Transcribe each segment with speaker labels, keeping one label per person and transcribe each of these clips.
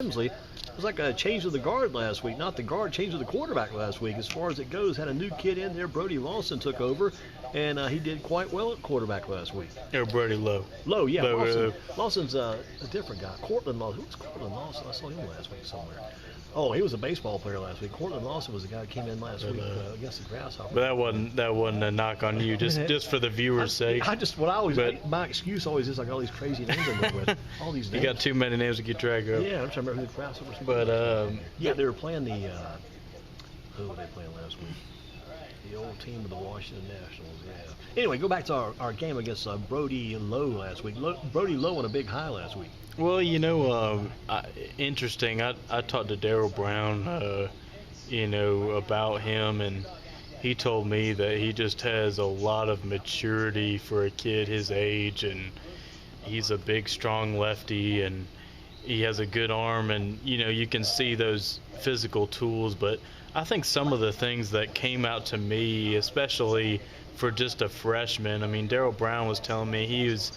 Speaker 1: Emsley. It was like a change of the guard last week. Not the guard, change of the quarterback last week. As far as it goes, had a new kid in there. Brody Lawson took over, and he did quite well at quarterback last week.
Speaker 2: Or Brody Lowe.
Speaker 1: Lowe, yeah.
Speaker 2: Lowe,
Speaker 1: Lawson's a different guy. Cortland Lawson. Who was Cortland Lawson? I saw him last week somewhere. Oh, he was a baseball player last week. Cortland Lawson was the guy that came in last week against the Grasshoppers.
Speaker 2: But that wasn't a knock on you, just for the viewers' sake.
Speaker 1: My excuse always is I got all these crazy names I live with. All these names.
Speaker 2: You got too many names to keep track of.
Speaker 1: Yeah, I'm trying to remember who the Grasshoppers
Speaker 2: were. But
Speaker 1: yeah, they were playing the who were they playing last week? The old team of the Washington Nationals. Yeah. Anyway, go back to our game against Brody Lowe last week. Brody Lowe on a big high last week.
Speaker 2: Well, interesting. I talked to Darryl Brown, about him, and he told me that he just has a lot of maturity for a kid his age, and he's a big, strong lefty, and he has a good arm, and you can see those physical tools. But I think some of the things that came out to me, especially for just a freshman, I mean, Darryl Brown was telling me he was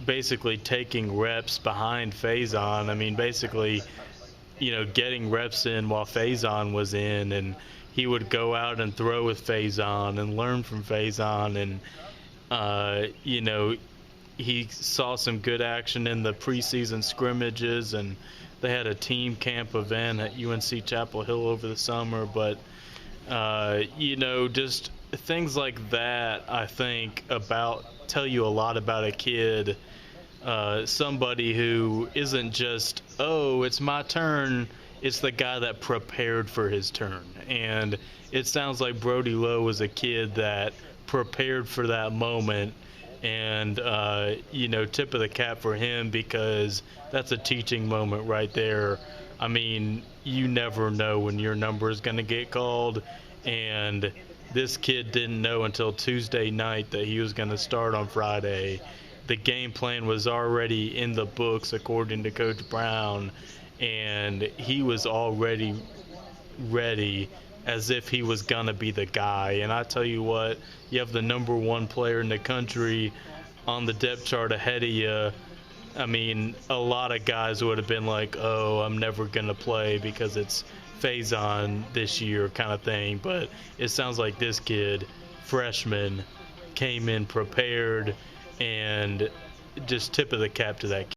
Speaker 2: basically taking reps behind Faison. I mean, basically, getting reps in while Faison was in, and he would go out and throw with Faison and learn from Faison, and he saw some good action in the preseason scrimmages, and they had a team camp event at UNC Chapel Hill over the summer. But just things like that, I think, tell you a lot about a kid, somebody who isn't just, oh, it's my turn. It's the guy that prepared for his turn. And it sounds like Brody Lowe was a kid that prepared for that moment. And, tip of the cap for him, because that's a teaching moment right there. I mean, you never know when your number is going to get called. And this kid didn't know until Tuesday night that he was going to start on Friday. The game plan was already in the books, according to Coach Brown, and he was already ready as if he was going to be the guy. And I tell you what, you have the number one player in the country on the depth chart ahead of you. I mean, a lot of guys would have been like, oh, I'm never going to play because it's Faison this year kind of thing. But it sounds like this kid, freshman, came in prepared, and just tip of the cap to that kid.